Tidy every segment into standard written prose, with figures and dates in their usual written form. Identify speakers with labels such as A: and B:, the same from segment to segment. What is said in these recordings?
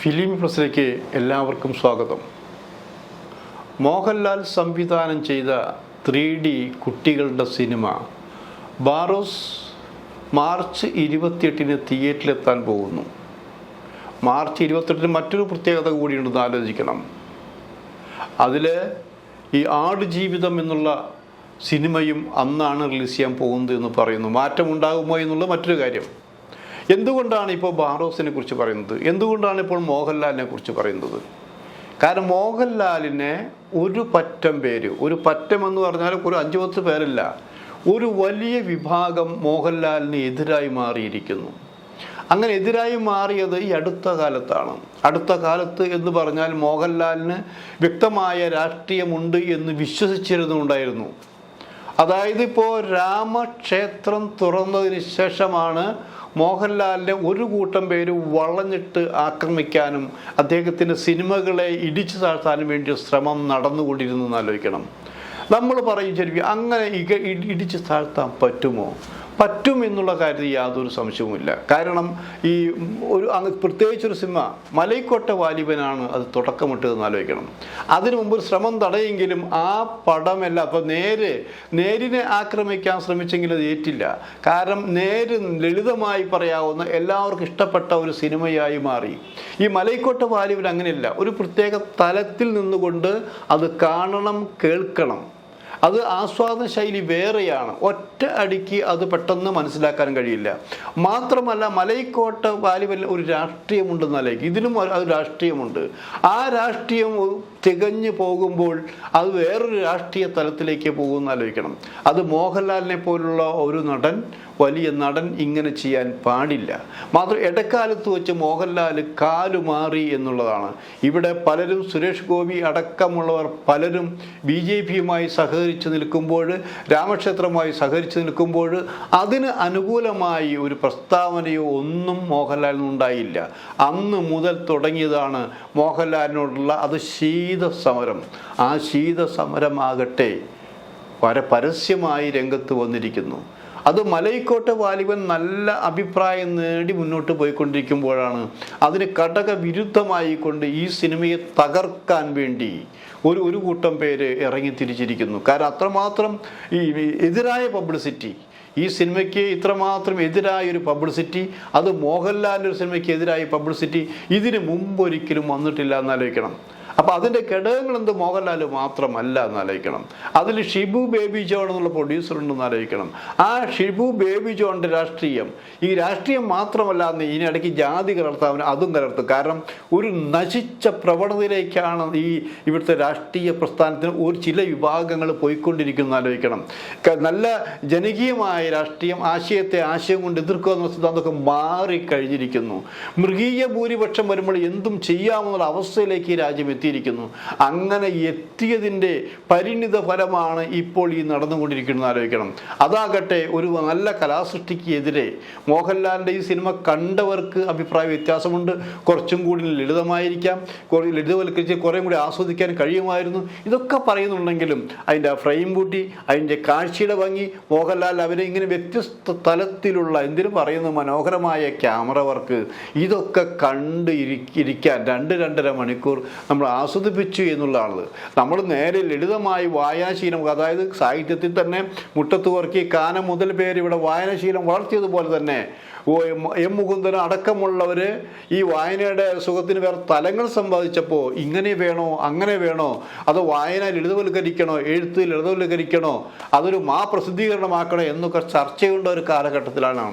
A: Film പ്രസിലേക്ക് എല്ലാവർക്കും സ്വാഗതം. മോഹൻലാൽ സംവിധാനം ചെയ്ത 3D കുട്ടികളുടെ സിനിമ ബാറോസ് മാർച്ച് 28-ന് തിയേറ്ററിലെത്താൻ പോകുന്നു. മാർച്ച് 28-ന് മറ്റൊരു പ്രത്യേകത കൂടിയുണ്ടെന്ന് ആലോചിക്കണം. അതിൽ ഈ ആടുജീവിതം എന്നുള്ള സിനിമയും അന്നാണ് റിലീസ് ചെയ്യാൻ പോകുന്നത് എന്ന് പറയുന്നു. മാറ്റമുണ്ടാകുമോ എന്നുള്ള മറ്റൊരു കാര്യം. എന്തുകൊണ്ടാണ് ഇപ്പോൾ ബാറോസിനെ കുറിച്ച് പറയുന്നത്? എന്തുകൊണ്ടാണ് ഇപ്പോൾ മോഹൻലാലിനെ കുറിച്ച് പറയുന്നത്? കാരണം മോഹൻലാലിനെ ഒരു പറ്റം പേര്, ഒരു പറ്റം എന്ന് പറഞ്ഞാൽ ഒരു 5-10 പേരല്ല, ഒരു വലിയ വിഭാഗം മോഹൻലാലിന് എതിരായി മാറിയിരിക്കുന്നു. അങ്ങനെ എതിരായി മാറിയത് ഈ അടുത്ത കാലത്താണ്. അടുത്ത കാലത്ത് എന്ന് പറഞ്ഞാൽ മോഹൻലാലിന് വ്യക്തമായ രാഷ്ട്രീയമുണ്ട് എന്ന് വിശ്വസിച്ചിരുന്നുണ്ടായിരുന്നു. അതായത് ഇപ്പോൾ രാമക്ഷേത്രം തുറന്നതിന് ശേഷമാണ് മോഹൻലാലിനെ ഒരു കൂട്ടം പേര് വളഞ്ഞിട്ട് ആക്രമിക്കാനും അദ്ദേഹത്തിൻ്റെ സിനിമകളെ ഇടിച്ചു താഴ്ത്താനും വേണ്ടി ശ്രമം നടന്നുകൊണ്ടിരുന്നു ആലോചിക്കണം. നമ്മൾ പറയും ശരി, അങ്ങനെ ഇടിച്ചു താഴ്ത്താൻ പറ്റുമോ? പറ്റും എന്നുള്ള കാര്യത്തിൽ യാതൊരു സംശയവുമില്ല. കാരണം ഈ പ്രത്യേകിച്ചൊരു സിനിമ മലൈക്കോട്ടെ വാലിബനാണ് അത് തുടക്കമിട്ടതെന്ന് ആലോചിക്കണം. അതിനു മുമ്പ് ഒരു ശ്രമം തടയെങ്കിലും ആ പടമല്ല. അപ്പം നേരിനെ ആക്രമിക്കാൻ ശ്രമിച്ചെങ്കിലും അത് ഏറ്റില്ല. കാരണം നേര് ലളിതമായി പറയാവുന്ന എല്ലാവർക്കും ഇഷ്ടപ്പെട്ട ഒരു സിനിമയായി മാറി. ഈ മലൈക്കോട്ടെ വാലിബൻ അങ്ങനെയല്ല. ഒരു പ്രത്യേക തലത്തിൽ നിന്നുകൊണ്ട് അത് കാണണം, കേൾക്കണം. അത് ആസ്വാദന ശൈലി വേറെയാണ്. ഒറ്റ അടിക്ക് അത് പെട്ടെന്ന് മനസ്സിലാക്കാൻ കഴിയില്ല. മാത്രമല്ല മലൈക്കോട്ടെ വാലിബനിൽ ഒരു രാഷ്ട്രീയമുണ്ടെന്നാലേക്ക് ഇതിലും അത് രാഷ്ട്രീയമുണ്ട്. ആ രാഷ്ട്രീയം തികഞ്ഞു പോകുമ്പോൾ അത് വേറൊരു രാഷ്ട്രീയ തലത്തിലേക്ക് പോകുമെന്ന് ആലോചിക്കണം. അത് മോഹൻലാലിനെ പോലുള്ള ഒരു വലിയ നടൻ ഇങ്ങനെ ചെയ്യാൻ പാടില്ല. മാത്രം ഇടക്കാലത്ത് വെച്ച് മോഹൻലാൽ കാലുമാറി എന്നുള്ളതാണ്. ഇവിടെ പലരും, സുരേഷ് ഗോപി അടക്കമുള്ളവർ പലരും BJPയുമായി സഹകരിച്ച് നിൽക്കുമ്പോൾ, രാമക്ഷേത്രവുമായി സഹകരിച്ച് നിൽക്കുമ്പോൾ അതിന് അനുകൂലമായി ഒരു പ്രസ്താവനയോ ഒന്നും മോഹൻലാലിനുണ്ടായില്ല. അന്ന് മുതൽ തുടങ്ങിയതാണ് മോഹൻലാലിനോടുള്ള അത് ശീതസമരം. ആ ശീതസമരമാകട്ടെ പരസ്യമായി രംഗത്ത് വന്നിരിക്കുന്നു. അത് മലൈക്കോട്ടെ വാലിബൻ നല്ല അഭിപ്രായം നേടി മുന്നോട്ട് പോയിക്കൊണ്ടിരിക്കുമ്പോഴാണ് അതിന് വിരുദ്ധമായിക്കൊണ്ട് ഈ സിനിമയെ തകർക്കാൻ വേണ്ടി ഒരു കൂട്ടം പേര് ഇറങ്ങി തിരിച്ചിരിക്കുന്നു. കാരണം അത്രമാത്രം ഈ എതിരായ പബ്ലിസിറ്റി, ഈ സിനിമയ്ക്ക് ഇത്രമാത്രം എതിരായൊരു പബ്ലിസിറ്റി, അത് മോഹൻലാലിൻ്റെ ഒരു സിനിമയ്ക്ക് എതിരായ പബ്ലിസിറ്റി ഇതിന് മുമ്പ് ഒരിക്കലും വന്നിട്ടില്ല എന്നാലോചിക്കണം. അപ്പോൾ അതിൻ്റെ ഘടകങ്ങൾ എന്ത് മോഹൻലാൽ മാത്രമല്ല എന്നാലോചിക്കണം. അതിൽ ഷിബു ബേബി ജോൺ എന്നുള്ള പ്രൊഡ്യൂസർ ഉണ്ടെന്ന് ആലോചിക്കണം. ആ ഷിബു ബേബി ജോണിൻ്റെ രാഷ്ട്രീയം, ഈ രാഷ്ട്രീയം മാത്രമല്ല ഇതിനിടയ്ക്ക് ജാതി കലർത്താൻ അതും കലർത്തും. കാരണം ഒരു നശിച്ച പ്രവണതയിലേക്കാണ് ഇവിടുത്തെ രാഷ്ട്രീയ പ്രസ്ഥാനത്തിന് ചില വിഭാഗങ്ങൾ പോയിക്കൊണ്ടിരിക്കുന്നു ആലോചിക്കണം. നല്ല ജനകീയമായ രാഷ്ട്രീയം, ആശയം കൊണ്ട് എതിർക്കുക എന്ന സിദ്ധാന്തമൊക്കെ മാറിക്കഴിഞ്ഞിരിക്കുന്നു. മൃഗീയ ഭൂരിപക്ഷം വരുമ്പോൾ എന്തും ചെയ്യാമെന്നുള്ള അവസ്ഥയിലേക്ക് ഈ രാജ്യം എത്തിയിരിക്കുന്നു. അങ്ങനെ എത്തിയതിൻ്റെ പരിണിത ഫലമാണ് ഇപ്പോൾ ഈ നടന്നുകൊണ്ടിരിക്കുന്നത് ആലോചിക്കണം. അതാകട്ടെ ഒരു നല്ല കലാസൃഷ്ടിക്ക് എതിരെ മോഹൻലാലിൻ്റെ ഈ സിനിമ കണ്ടവർക്ക് അഭിപ്രായ വ്യത്യാസമുണ്ട്. കുറച്ചും കൂടി ലളിതമായിരിക്കാം, ലളിതവൽക്കരിച്ച് കുറേ കൂടി ആസ്വദിക്കാൻ കഴിയുമായിരുന്നു. ഇതൊക്കെ പറയുന്നുണ്ടെങ്കിലും അതിൻ്റെ ഫ്രെയിം കൂട്ടി, അതിൻ്റെ കാഴ്ചയുടെ ഭംഗി, മോഹൻലാൽ അവരെ ഇങ്ങനെ വ്യത്യസ്ത തലത്തിലുള്ള എന്തിനു പറയുന്നു മനോഹരമായ ക്യാമറ വർക്ക്, ഇതൊക്കെ കണ്ട് ഇരിക്കാൻ 2-2.5 മണിക്കൂർ നമ്മൾ ആസ്വദിപ്പിച്ചു എന്നുള്ളതാണ്. നമ്മൾ നേരെ ലളിതമായി വായനാശീലം, അതായത് സാഹിത്യത്തിൽ തന്നെ മുട്ടത്ത് വർക്കി കാനം മുതൽ പേര് ഇവിടെ വായനാശീലം വളർത്തിയതുപോലെ തന്നെ M. മുകുന്ദൻ അടക്കമുള്ളവർ ഈ വായനയുടെ സുഖത്തിന് വേറെ തലങ്ങൾ സമ്പാദിച്ചപ്പോൾ ഇങ്ങനെ വേണോ അങ്ങനെ വേണോ, അത് വായന ലളിതവൽക്കരിക്കണോ, എഴുത്ത് ലളിതവൽക്കരിക്കണോ, അതൊരു പ്രസിദ്ധീകരണമാക്കണോ എന്നൊക്കെ ചർച്ചയുണ്ട ഒരു കാലഘട്ടത്തിലാണ്.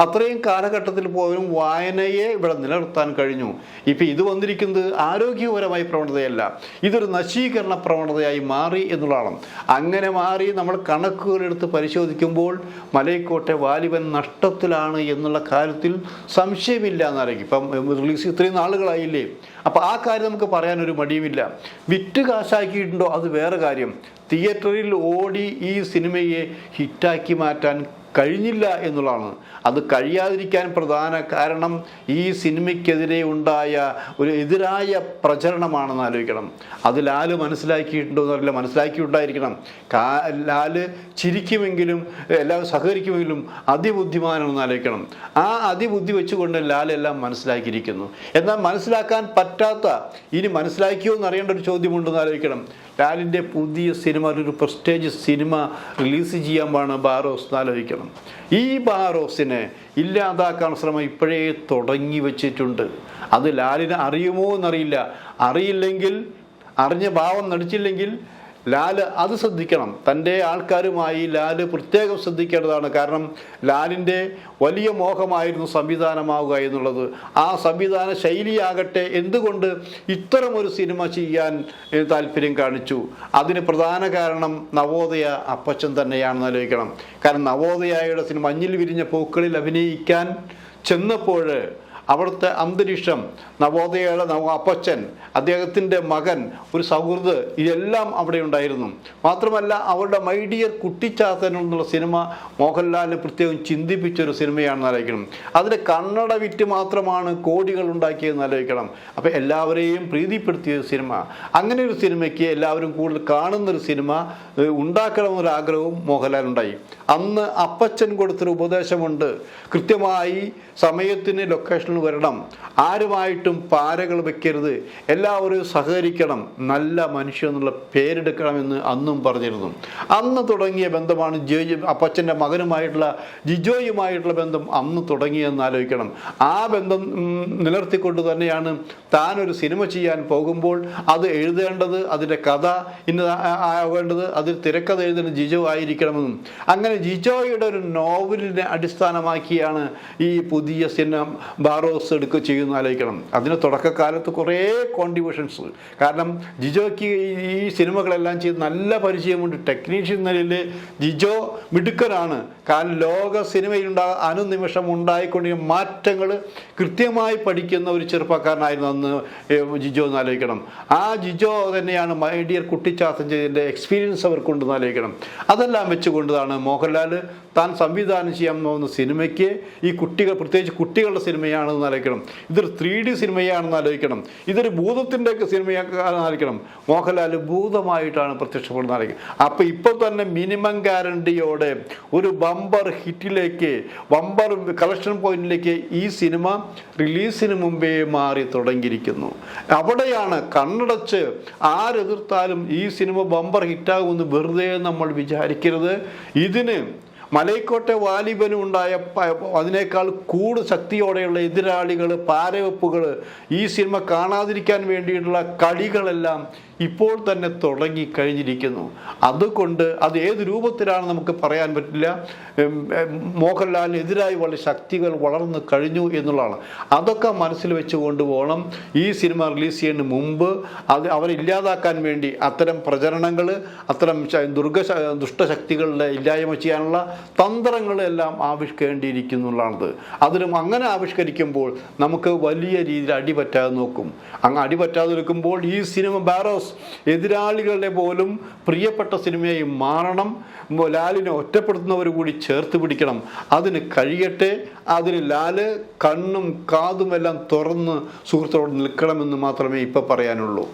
A: അത്രയും കാലഘട്ടത്തിൽ പോലും വായനയെ ഇവിടെ നിലനിർത്താൻ കഴിഞ്ഞു. ഇപ്പം ഇത് വന്നിരിക്കുന്നത് ആരോഗ്യപരമായ പ്രവണതയല്ല, ഇതൊരു നശീകരണ പ്രവണതയായി മാറി എന്നുള്ളതാണ്. അങ്ങനെ മാറി നമ്മൾ കണക്കുകളെടുത്ത് പരിശോധിക്കുമ്പോൾ മലൈക്കോട്ടെ വാലിബൻ നഷ്ടത്തിലാണ് എന്നുള്ള കാര്യത്തിൽ സംശയമില്ല എന്നായിരിക്കും. ഇപ്പം റിലീസ് ഇത്രയും നാളുകളായില്ലേ, അപ്പം ആ കാര്യം നമുക്ക് പറയാനൊരു മടിയുമില്ല. വിറ്റ് കാശാക്കിയിട്ടുണ്ടോ അത് വേറെ കാര്യം. തിയേറ്ററിൽ ഓടി ഈ സിനിമയെ ഹിറ്റാക്കി മാറ്റാൻ കഴിഞ്ഞില്ല എന്നുള്ളതാണ്. അത് കഴിയാതിരിക്കാൻ പ്രധാന കാരണം ഈ സിനിമയ്ക്കെതിരെ ഉണ്ടായ ഒരു എതിരായ പ്രചരണമാണെന്ന് ആലോചിക്കണം. അത് ലാല് മനസ്സിലാക്കിയിട്ടുണ്ടോ എന്നറിയില്ല, മനസ്സിലാക്കിയിട്ടുണ്ടായിരിക്കണം. ലാല് ചിരിക്കുമെങ്കിലും എല്ലാവരും സഹകരിക്കുമെങ്കിലും അതിബുദ്ധിമാനാണെന്ന് ആലോചിക്കണം. ആ അതിബുദ്ധി വെച്ചുകൊണ്ട് ലാൽ എല്ലാം മനസ്സിലാക്കിയിരിക്കുന്നു. എന്നാൽ മനസ്സിലാക്കാൻ പറ്റാത്ത, ഇനി മനസ്സിലാക്കിയോ എന്നറിയേണ്ട ഒരു ചോദ്യമുണ്ടെന്ന് ആലോചിക്കണം. ലാലിൻ്റെ പുതിയ സിനിമ, ഒരു പ്രസ്റ്റേജ് സിനിമ റിലീസ് ചെയ്യാൻ പാടാണ് ബാരോസ് എന്ന് ആലോചിക്കണം. ഈ ബാരോസിനെ ഇല്ലാതാക്കാൻ ശ്രമം ഇപ്പോഴേ തുടങ്ങി വച്ചിട്ടുണ്ട്. അത് ലാലിന് അറിയുമോ എന്നറിയില്ല. അറിയില്ലെങ്കിൽ, അറിഞ്ഞ ഭാവം നടിച്ചില്ലെങ്കിൽ ലാല് അത് ശ്രദ്ധിക്കണം. തൻ്റെ ആൾക്കാരുമായി ലാല് പ്രത്യേകം ശ്രദ്ധിക്കേണ്ടതാണ്. കാരണം ലാലിൻ്റെ വലിയ മോഹമായിരുന്നു സംവിധാനമാവുക എന്നുള്ളത്. ആ സംവിധാന ശൈലിയാകട്ടെ എന്തുകൊണ്ട് ഇത്തരമൊരു സിനിമ ചെയ്യാൻ താല്പര്യം കാണിച്ചു? അതിന് പ്രധാന കാരണം നവോദയ അപ്പച്ചൻ തന്നെയാണെന്ന് ആലോചിക്കണം. കാരണം നവോദയയുടെ സിനിമ മഞ്ഞിൽ വിരിഞ്ഞ പൂക്കളിൽ അഭിനയിക്കാൻ ചെന്നപ്പോൾ അവിടുത്തെ അന്തരീക്ഷം, നവോദയയുടെ അപ്പച്ചൻ, അദ്ദേഹത്തിൻ്റെ മകൻ, ഒരു സൗഹൃദ്, ഇതെല്ലാം അവിടെ ഉണ്ടായിരുന്നു. മാത്രമല്ല അവരുടെ മൈ ഡിയർ കുട്ടിച്ചാത്തൻ എന്നുള്ള സിനിമ മോഹൻലാലിന് പ്രത്യേകം ചിന്തിപ്പിച്ചൊരു സിനിമയാണെന്ന് ആലോചിക്കണം. അതിന് കന്നഡ വിറ്റ് മാത്രമാണ് കോടികൾ ഉണ്ടാക്കിയതെന്ന് ആലോചിക്കണം. അപ്പോൾ എല്ലാവരെയും പ്രീതിപ്പെടുത്തിയ സിനിമ, അങ്ങനെ ഒരു സിനിമയ്ക്ക് എല്ലാവരും കൂടുതൽ കാണുന്നൊരു സിനിമ ഉണ്ടാക്കണമെന്നൊരാഗ്രഹവും മോഹൻലാലുണ്ടായി. അന്ന് അപ്പച്ചൻ കൊടുത്തൊരു ഉപദേശമുണ്ട്, കൃത്യമായി സമയത്തിന് ലൊക്കേഷനിൽ വരണം, ആരുമായിട്ടും പാരകൾ വെക്കരുത്, എല്ലാവരും സഹകരിക്കണം, നല്ല മനുഷ്യൻ എന്നുള്ള പേരെടുക്കണമെന്ന് അന്നും പറഞ്ഞിരുന്നു. അന്ന് തുടങ്ങിയ ബന്ധമാണ് അപ്പച്ചൻ്റെ മകനുമായിട്ടുള്ള ജിജോയുമായിട്ടുള്ള ബന്ധം അന്ന് തുടങ്ങിയെന്ന് ആലോചിക്കണം. ആ ബന്ധം നിലനിർത്തിക്കൊണ്ട് തന്നെയാണ് താനൊരു സിനിമ ചെയ്യാൻ പോകുമ്പോൾ അത് എഴുതേണ്ടത്, അതിൻ്റെ കഥ ഇന്ന് ആവേണ്ടത്, അതിൽ തിരക്കഥ എഴുതുന്ന ജിജോ ആയിരിക്കണമെന്നും. അങ്ങനെ ജിജോയുടെ ഒരു നോവലിനെ അടിസ്ഥാനമാക്കിയാണ് ഈ പുതിയ സിനിമ ബാരോസ് ചെയ്യുന്ന ആലോചിക്കണം. അതിന് തുടക്കകാലത്ത് കുറേ കോൺട്രിബ്യൂഷൻസ്, കാരണം ജിജോയ്ക്ക് ഈ സിനിമകളെല്ലാം ചെയ്ത് നല്ല പരിചയമുണ്ട്. ടെക്നീഷ്യൻ നിലയിൽ ജിജോ മിടുക്കനാണ്. കാരണം ലോക സിനിമയിലുണ്ടാകുന്ന അനുനിമിഷം ഉണ്ടായിക്കൊണ്ടിരിക്കുന്ന മാറ്റങ്ങൾ കൃത്യമായി പഠിക്കുന്ന ഒരു ചെറുപ്പക്കാരനായിരുന്നു അന്ന് ജിജോ എന്ന് ആലോചിക്കണം. ആ ജിജോ തന്നെയാണ് മൈ ഡിയർ കുട്ടിച്ചാത്തൻ ചെയ്തതിൻ്റെ എക്സ്പീരിയൻസ് അവർക്കുണ്ടെന്ന് ആലോചിക്കണം. അതെല്ലാം വെച്ചുകൊണ്ടാണ് മോഹൻലാൽ താൻ സംവിധാനം ചെയ്യാൻ പോകുന്ന സിനിമയ്ക്ക് ഈ കുട്ടികൾ, പ്രത്യേകിച്ച് കുട്ടികളുടെ സിനിമയാണെന്ന് ആലോചിക്കണം. ഇതൊരു 3D സിനിമയാണെന്ന് ആലോചിക്കണം. ഇതൊരു ഭൂതത്തിൻ്റെ സിനിമയാണെന്ന് ആലോചിക്കണം. മോഹൻലാൽ ഭൂതമായിട്ടാണ് പ്രത്യക്ഷപ്പെടുന്നത് ആലോചിക്കണം. അപ്പോൾ ഇപ്പോൾ തന്നെ മിനിമം ഗ്യാരണ്ടിയോടെ ഒരു ബമ്പർ ഹിറ്റിലേക്ക്, ബമ്പർ കളക്ഷൻ പോയിന്റിലേക്ക് ഈ സിനിമ റിലീസിന് മുമ്പേ മാറി തുടങ്ങിയിരിക്കുന്നു. അവിടെയാണ് കണ്ണടച്ച് ആരെതിർത്താലും ഈ സിനിമ ബമ്പർ ഹിറ്റാകുമെന്ന് വെറുതെ നമ്മൾ വിചാരിക്കരുത്. ഇതിന് മലൈക്കോട്ടെ വാലിബനും ഉണ്ടായ അതിനേക്കാൾ കൂടുതൽ ശക്തിയോടെയുള്ള എതിരാളികൾ, പാരവെപ്പുകൾ, ഈ സിനിമ കാണാതിരിക്കാൻ വേണ്ടിയിട്ടുള്ള കളികളെല്ലാം ഇപ്പോൾ തന്നെ തുടങ്ങിക്കഴിഞ്ഞിരിക്കുന്നു. അതുകൊണ്ട് അത് ഏത് രൂപത്തിലാണ് നമുക്ക് പറയാൻ പറ്റില്ല. മോഹൻലാലിനെതിരായി വളരെ ശക്തികൾ വളർന്നു കഴിഞ്ഞു എന്നുള്ളതാണ്. അതൊക്കെ മനസ്സിൽ വെച്ച് കൊണ്ടുപോകണം ഈ സിനിമ റിലീസ് ചെയ്യുന്നതിന് മുമ്പ്. അത് അവരെ ഇല്ലാതാക്കാൻ വേണ്ടി അത്തരം പ്രചരണങ്ങൾ, അത്തരം ദുഷ്ടശക്തികളുടെ ഇല്ലായ്മ ചെയ്യാനുള്ള തന്ത്രങ്ങളെല്ലാം ആവിഷ്കരിക്കേണ്ടിയിരിക്കുന്നുള്ളതാണത്. അതിനും അങ്ങനെ ആവിഷ്കരിക്കുമ്പോൾ നമുക്ക് വലിയ രീതിയിൽ അടിപറ്റാതെ നോക്കും. അങ്ങ് അടിപറ്റാതെ നിൽക്കുമ്പോൾ ഈ സിനിമ ബാരോസ് എതിരാളികളുടെ പോലും പ്രിയപ്പെട്ട സിനിമയായി മാറണം. ലാലിനെ ഒറ്റപ്പെടുത്തുന്നവർ കൂടി ചേർത്ത് പിടിക്കണം. അതിന് കഴിയട്ടെ. അതിന് ലാല് കണ്ണും കാതും എല്ലാം തുറന്ന് സുഹൃത്തോട് നിൽക്കണമെന്ന് മാത്രമേ ഇപ്പോൾ പറയാനുള്ളൂ.